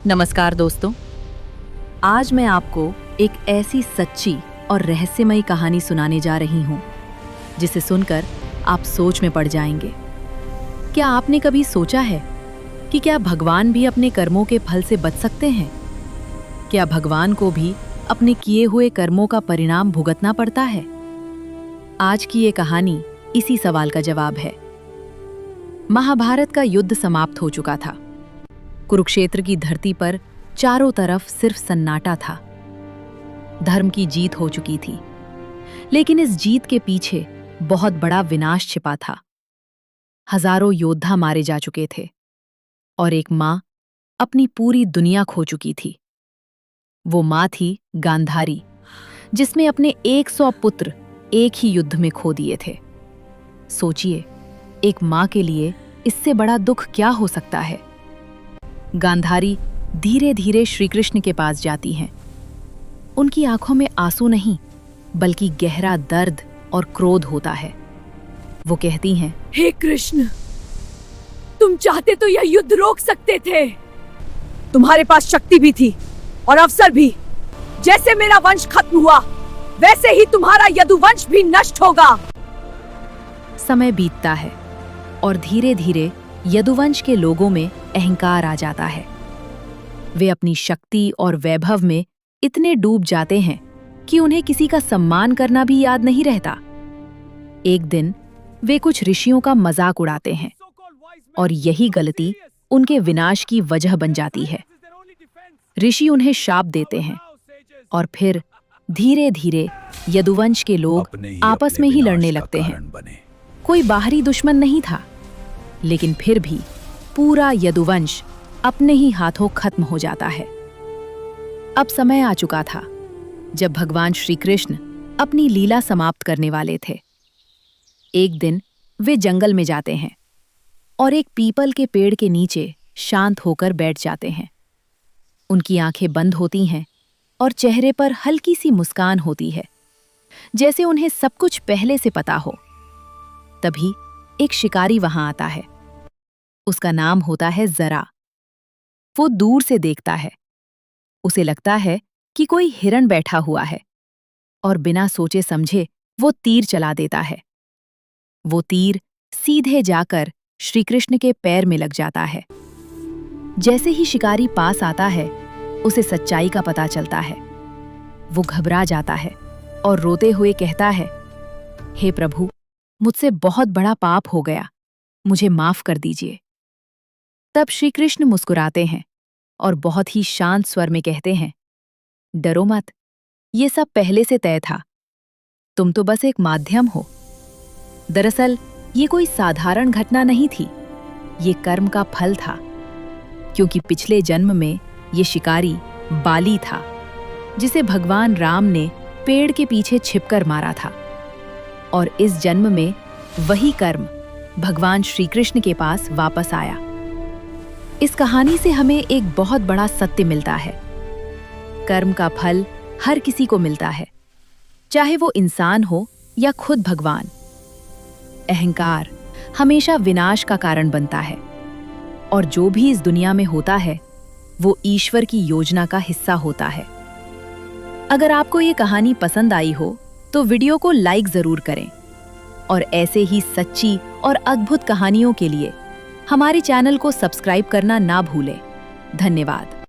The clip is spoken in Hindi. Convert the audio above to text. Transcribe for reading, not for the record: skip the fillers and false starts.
नमस्कार दोस्तों, आज मैं आपको एक ऐसी सच्ची और रहस्यमयी कहानी सुनाने जा रही हूँ जिसे सुनकर आप सोच में पड़ जाएंगे। क्या आपने कभी सोचा है कि क्या भगवान भी अपने कर्मों के फल से बच सकते हैं? क्या भगवान को भी अपने किए हुए कर्मों का परिणाम भुगतना पड़ता है? आज की ये कहानी इसी सवाल का जवाब है। महाभारत का युद्ध समाप्त हो चुका था। कुरुक्षेत्र की धरती पर चारों तरफ सिर्फ सन्नाटा था। धर्म की जीत हो चुकी थी, लेकिन इस जीत के पीछे बहुत बड़ा विनाश छिपा था। हजारों योद्धा मारे जा चुके थे और एक मां अपनी पूरी दुनिया खो चुकी थी। वो मां थी गांधारी, जिसमें अपने 100 पुत्र एक ही युद्ध में खो दिए थे। सोचिए, एक मां के लिए इससे बड़ा दुख क्या हो सकता है। गांधारी धीरे धीरे श्री कृष्ण के पास जाती हैं। उनकी आंखों में आंसू नहीं, बल्कि गहरा दर्द और क्रोध होता है। वो कहती हैं, हे कृष्ण, तुम चाहते तो यह युद्ध रोक सकते थे। तुम्हारे पास शक्ति भी थी और अवसर भी। जैसे मेरा वंश खत्म हुआ, वैसे ही तुम्हारा यदुवंश भी नष्ट होगा। समय बीतता है और धीरे धीरे यदुवंश के लोगों में अहंकार आ जाता है। वे अपनी शक्ति और वैभव में इतने डूब जाते हैं कि उन्हें किसी का सम्मान करना भी याद नहीं रहता। एक दिन वे कुछ ऋषियों का मजाक उड़ाते हैं और यही गलती उनके विनाश की वजह बन जाती है। ऋषि उन्हें शाप देते हैं और फिर धीरे धीरे यदुवंश के लोग आपस में ही लड़ने लगते हैं। कोई बाहरी दुश्मन नहीं था, लेकिन फिर भी पूरा यदुवंश अपने ही हाथों खत्म हो जाता है। अब समय आ चुका था जब भगवान श्री कृष्ण अपनी लीला समाप्त करने वाले थे। एक दिन वे जंगल में जाते हैं और एक पीपल के पेड़ के नीचे शांत होकर बैठ जाते हैं। उनकी आंखें बंद होती हैं और चेहरे पर हल्की सी मुस्कान होती है, जैसे उन्हें सब कुछ पहले से पता हो। तभी एक शिकारी वहां आता है। उसका नाम होता है जरा। वो दूर से देखता है। उसे लगता है कि कोई हिरण बैठा हुआ है और बिना सोचे समझे वो तीर चला देता है। वो तीर सीधे जाकर श्री कृष्ण के पैर में लग जाता है। जैसे ही शिकारी पास आता है, उसे सच्चाई का पता चलता है। वो घबरा जाता है और रोते हुए कहता है, हे प्रभु, मुझसे बहुत बड़ा पाप हो गया, मुझे माफ कर दीजिए। तब श्री कृष्ण मुस्कुराते हैं और बहुत ही शांत स्वर में कहते हैं, डरो मत, ये सब पहले से तय था। तुम तो बस एक माध्यम हो। दरअसल ये कोई साधारण घटना नहीं थी, ये कर्म का फल था, क्योंकि पिछले जन्म में ये शिकारी बाली था, जिसे भगवान राम ने पेड़ के पीछे छिपकर मारा था। और इस जन्म में वही कर्म भगवान श्री कृष्ण के पास वापस आया। इस कहानी से हमें एक बहुत बड़ा सत्य मिलता है। कर्म का फल हर किसी को मिलता है, चाहे वो इंसान हो या खुद भगवान। अहंकार हमेशा विनाश का कारण बनता है, और जो भी इस दुनिया में होता है वो ईश्वर की योजना का हिस्सा होता है। अगर आपको ये कहानी पसंद आई हो तो वीडियो को लाइक जरूर करें, और ऐसे ही सच्ची और अद्भुत कहानियों के लिए हमारे चैनल को सब्सक्राइब करना ना भूलें। धन्यवाद।